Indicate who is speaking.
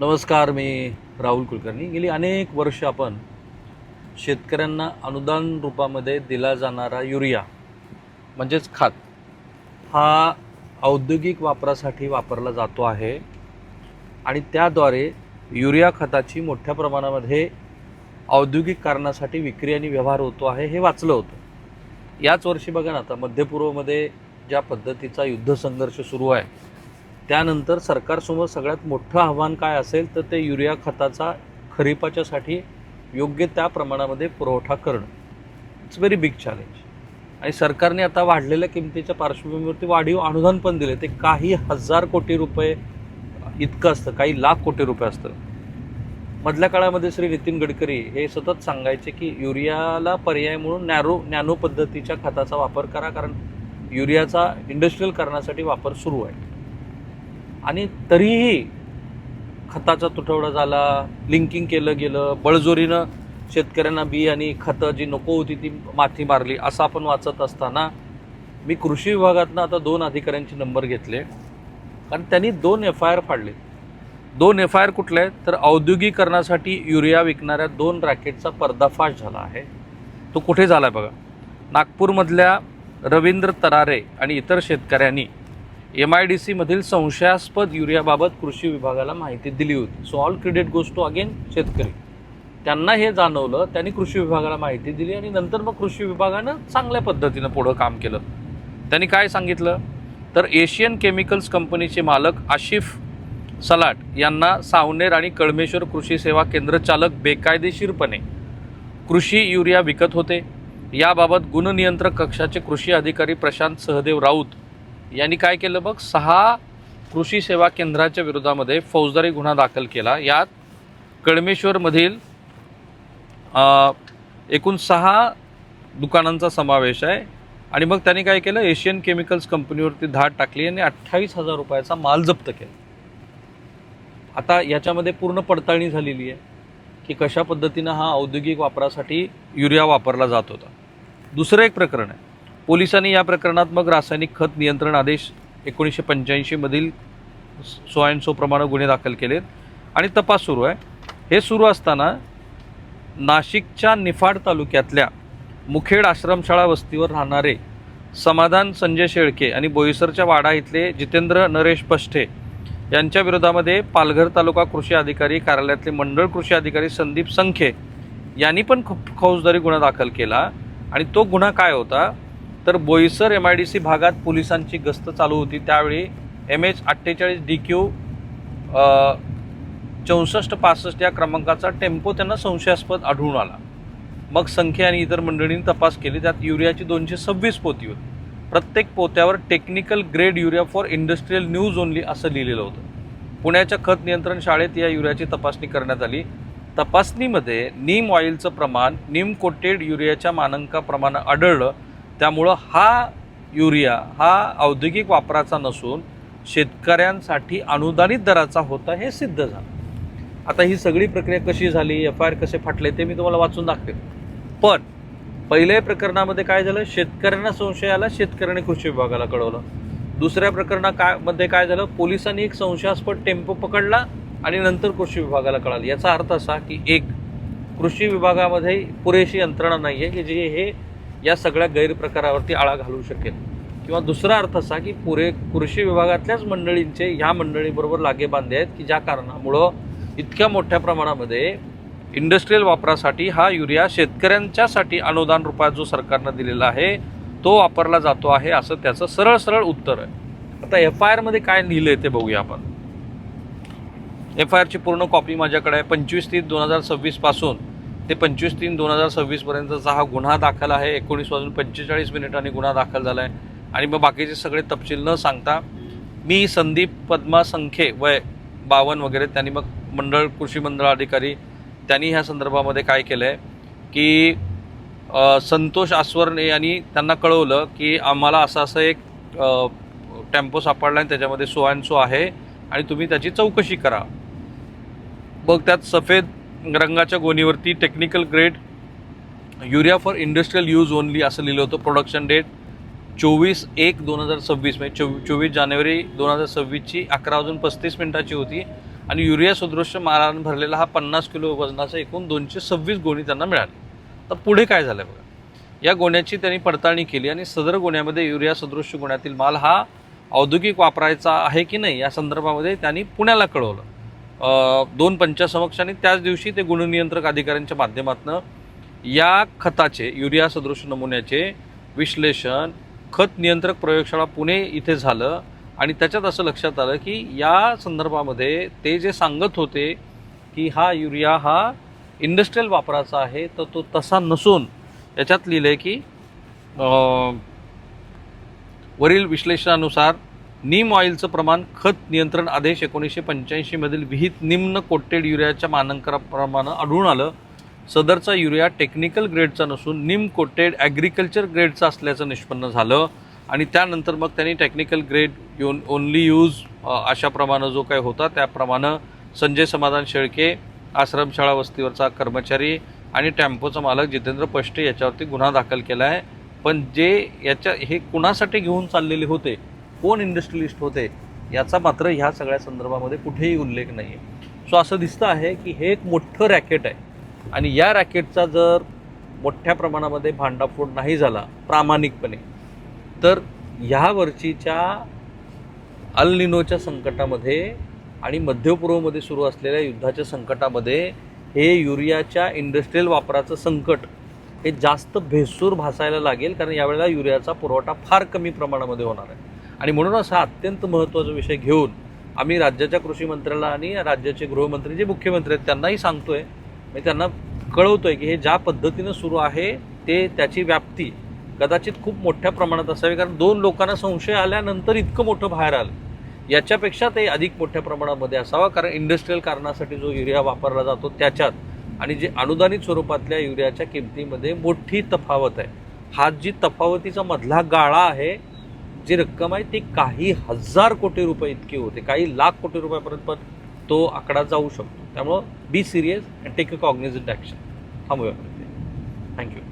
Speaker 1: नमस्कार, मी राहुल कुलकर्णी. गेली अनेक वर्ष आपण शेतकऱ्यांना अनुदान रूपामध्ये दिला जाणारा युरिया म्हणजेच खत हा औद्योगिक वापरासाठी वापरला जातो आहे आणि त्याद्वारे युरिया खताची मोठ्या प्रमाणामध्ये औद्योगिक कारणासाठी विक्री आणि व्यवहार होतो आहे हे वाचलं होतं. याच वर्षी बघा ना, आता मध्यपूर्वमध्ये ज्या पद्धतीचा युद्धसंघर्ष सुरू आहे त्यानंतर सरकारसमोर सगळ्यात मोठं आव्हान काय असेल तर ते युरिया खताचा खरीपाच्यासाठी योग्य त्या प्रमाणामध्ये पुरवठा करणं. It's very big challenge. आणि सरकारने आता वाढलेल्या किमतीच्या पार्श्वभूमीवरती वाढीव अनुदान पण दिले. ते काही हजार कोटी रुपये इतकं असतं, काही लाख कोटी रुपये असतं. मधल्या काळामध्ये श्री नितीन गडकरी हे सतत सांगायचे की युरियाला पर्याय म्हणून नॅनो पद्धतीच्या खताचा वापर करा, कारण युरियाचा इंडस्ट्रियल करण्यासाठी वापर सुरू आहे. आणि तरीही खताचा तुटवडा झाला, लिंकिंग केलं गेलं, बळजोरीनं शेतकऱ्यांना बी आणि खतं जी नको होती ती माती मारली असं आपण वाचत असताना मी कृषी विभागातनं आता 2 अधिकाऱ्यांचे नंबर घेतले, कारण त्यांनी 2 FIR फाडले. 2 FIR कुठले आहेत तर औद्योगिकरणासाठी युरिया विकणाऱ्या 2 रॅकेटचा पर्दाफाश झाला आहे. तो कुठे झाला आहे बघा. नागपूरमधल्या रवींद्र तरारे आणि इतर शेतकऱ्यांनी MIDC मधील संशयास्पद युरियाबाबत कृषी विभागाला माहिती दिली होती. So all credit goes to again शेतकरी. त्यांना हे जाणवलं, त्यांनी कृषी विभागाला माहिती दिली आणि नंतर मग कृषी विभागानं चांगल्या पद्धतीनं पुढं काम केलं. त्यांनी काय सांगितलं तर एशियन केमिकल्स कंपनीचे मालक आशिफ सलाट यांना सावनेर आणि कळमेश्वर कृषी सेवा केंद्र चालक बेकायदेशीरपणे कृषी युरिया विकत होते. याबाबत गुणनियंत्रक कक्षाचे कृषी अधिकारी प्रशांत सहदेव राऊत यांनी काय केलं बघ, 6 कृषी सेवा केंद्राच्या विरोधामध्ये फौजदारी गुन्हा दाखल केला. यात कळमेश्वरमधील एकूण 6 दुकानांचा समावेश आहे. आणि मग त्यांनी काय केलं, एशियन केमिकल्स कंपनीवरती धाड टाकली आणि 28,000 रुपयाचा माल जप्त केला. आता याच्यामध्ये पूर्ण पडताळणी झालेली आहे की कशा पद्धतीनं हा औद्योगिक वापरासाठी युरिया वापरला जात होता. दुसरं एक प्रकरण आहे. पोलिसांनी या प्रकरणात मग रासायनिक खत नियंत्रण आदेश 1985 मधील सो अँड सो प्रमाणे गुन्हे दाखल केलेत आणि तपास सुरू आहे. हे सुरू असताना नाशिकच्या निफाड तालुक्यातल्या मुखेड आश्रमशाळा वस्तीवर राहणारे समाधान संजय शेळके आणि बोईसरच्या वाडा इथले जितेंद्र नरेश पष्टे यांच्या विरोधामध्ये पालघर तालुका कृषी अधिकारी कार्यालयातले मंडळ कृषी अधिकारी संदीप संखे यांनी पण फौजदारी गुन्हा दाखल केला. आणि तो गुन्हा काय होता तर बोईसर MIDC भागात पोलिसांची गस्त चालू होती. त्यावेळी MH 48 DQ 6465 या क्रमांकाचा टेम्पो त्यांना संशयास्पद आढळून आला. मग संख्या आणि इतर मंडळींनी तपास केली. त्यात युरियाची 226 पोती होती. प्रत्येक पोत्यावर technical grade urea for industrial use only असं लिहिलेलं होतं. पुण्याच्या खत नियंत्रण शाळेत या युरियाची तपासणी करण्यात आली. तपासणीमध्ये नीम ऑइलचं प्रमाण नीम कोटेड युरियाच्या मानकाप्रमाणे आढळलं. त्यामुळं हा युरिया हा औद्योगिक वापराचा नसून शेतकऱ्यांसाठी अनुदानित दराचा होता हे सिद्ध झालं. आता ही सगळी प्रक्रिया कशी झाली, FIR कसे फाटले ते मी तुम्हाला वाचून दाखवेन. पण पहिल्या प्रकरणामध्ये काय झालं, शेतकऱ्यांना संशय आला, शेतकऱ्याने कृषी विभागाला कळवलं. दुसऱ्या प्रकरणामध्ये काय झालं, पोलिसांनी एक संशयास्पद टेम्पो पकडला आणि नंतर कृषी विभागाला कळालं. याचा अर्थ असा की एक, कृषी विभागामध्ये पुरेशी यंत्रणा नाही आहे की जे हे या सगळ्या गैरप्रकारावरती आळा घालू शकेल. किंवा दुसरा अर्थ असा की कृषी विभागातल्याच मंडळींचे ह्या मंडळीबरोबर लागेबांधे आहेत की ज्या कारणामुळं इतक्या मोठ्या प्रमाणामध्ये इंडस्ट्रियल वापरासाठी हा युरिया शेतकऱ्यांच्यासाठी अनुदान रुपात जो सरकारनं दिलेला आहे तो वापरला जातो आहे, असं त्याचं सरळ सरळ उत्तर आहे. आता FIR मध्ये काय लिहिलं आहे ते बघूया आपण. FIRची पूर्ण कॉपी माझ्याकडे आहे. 25/3/2026 पासून ते 25/3/2026 पर्यंतचा हा गुन्हा दाखल आहे. 19:45 गुन्हा दाखल झाला आहे. आणि मग बाकीचे सगळे तपशील न सांगता मी संदीप पद्मा संखे वय 52 वगैरे त्यांनी मग मंडळ कृषी मंडळ अधिकारी त्यांनी ह्या संदर्भामध्ये काय केलं आहे की संतोष आस्वरणे यांनी त्यांना कळवलं की आम्हाला असं एक टेम्पो सापडला आणि त्याच्यामध्ये सो अँड सो आहे आणि तुम्ही त्याची चौकशी करा. मग त्यात सफेद रंगाच्या गोणीवरती technical grade urea for industrial use only असं लिहिलं होतं. प्रोडक्शन डेट 24/1/2026 म्हणजे 24 जानेवारी 2026ची 11:35 होती आणि युरिया सदृश्य मालाने भरलेला हा 50 किलो वजनाचा एकूण 226 गोणी त्यांना मिळाली. तर पुढे काय झालं बघा, या गोण्याची त्यांनी पडताळणी केली आणि सदर गोण्यामध्ये युरिया सदृश्य गोण्यातील माल हा औद्योगिक वापरायचा आहे की नाही या संदर्भामध्ये त्यांनी पुण्याला कळवलं 2 पंचासमक्ष. आणि त्याच दिवशी ते गुणनियंत्रक अधिकाऱ्यांच्या माध्यमातून या खताचे युरिया सदृश नमुन्याचे विश्लेषण खत नियंत्रक प्रयोगशाळा पुणे इथे झालं. आणि त्याच्यात असं लक्षात आलं की या संदर्भामध्ये ते जे सांगत होते की हा युरिया हा इंडस्ट्रियल वापराचा आहे, तर तो तसा नसून याच्यात लिहिलं आहे की वरील विश्लेषणानुसार नीम ऑइलचं प्रमाण खत नियंत्रण आदेश 1985 मधील विहित निम्न कोटेड युरियाच्या मानांकनाप्रमाणे आढळून आलं. सदरचा युरिया टेक्निकल ग्रेडचा नसून निम कोटेड ॲग्रिकल्चर ग्रेडचा असल्याचं निष्पन्न झालं. आणि त्यानंतर मग त्यांनी टेक्निकल ग्रेड ओनली यूज अशा प्रमाणे जो काही होता त्याप्रमाणे संजय समाधान शेळके आश्रमशाळा वस्तीवरचा कर्मचारी आणि टेम्पोचा मालक जितेंद्र पष्टे याच्यावरती गुन्हा दाखल केला आहे. पण जे हे कुणासाठी घेऊन चाललेले होते, कोण इंडस्ट्रियलिस्ट होते, याचा मात्र ह्या सगळ्या संदर्भामध्ये कुठेही उल्लेख नाही आहे. सो असं दिसतं आहे की हे एक मोठं रॅकेट आहे आणि या रॅकेटचा जर मोठ्या प्रमाणामध्ये भांडाफोड नाही झाला प्रामाणिकपणे, तर ह्या वर्षीच्या अल निनोच्या संकटामध्ये आणि मध्यपूर्वमध्ये सुरू असलेल्या युद्धाच्या संकटामध्ये हे युरियाच्या इंडस्ट्रियल वापराचं संकट हे जास्त भेसूर भासायला लागेल. कारण यावेळेला युरियाचा पुरवठा फार कमी प्रमाणामध्ये होणार आहे. आणि म्हणूनच हा अत्यंत महत्त्वाचा विषय घेऊन आम्ही राज्याच्या कृषी मंत्र्याला आणि राज्याचे गृहमंत्री जे मुख्यमंत्री आहेत त्यांनाही सांगतोय, मी त्यांना कळवतोय की हे ज्या पद्धतीनं सुरू आहे ते त्याची व्याप्ती कदाचित खूप मोठ्या प्रमाणात असावी. कारण 2 लोकांना संशय आल्यानंतर इतकं मोठं बाहेर आलं, याच्यापेक्षा ते अधिक मोठ्या प्रमाणामध्ये असावा. कारण इंडस्ट्रियल कारणासाठी जो युरिया वापरला जातो त्याच्यात आणि जे अनुदानित स्वरूपातल्या युरियाच्या किमतीमध्ये मोठी तफावत आहे. हा जी तफावतीचा मधला गाळा आहे, जी रक्कम आहे ती काही हजार कोटी रुपये इतकी होते, काही लाख कोटी रुपयापर्यंत पण तो आकडा जाऊ शकतो. त्यामुळं be serious and take a cognizant action. थांबूया. थँक्यू.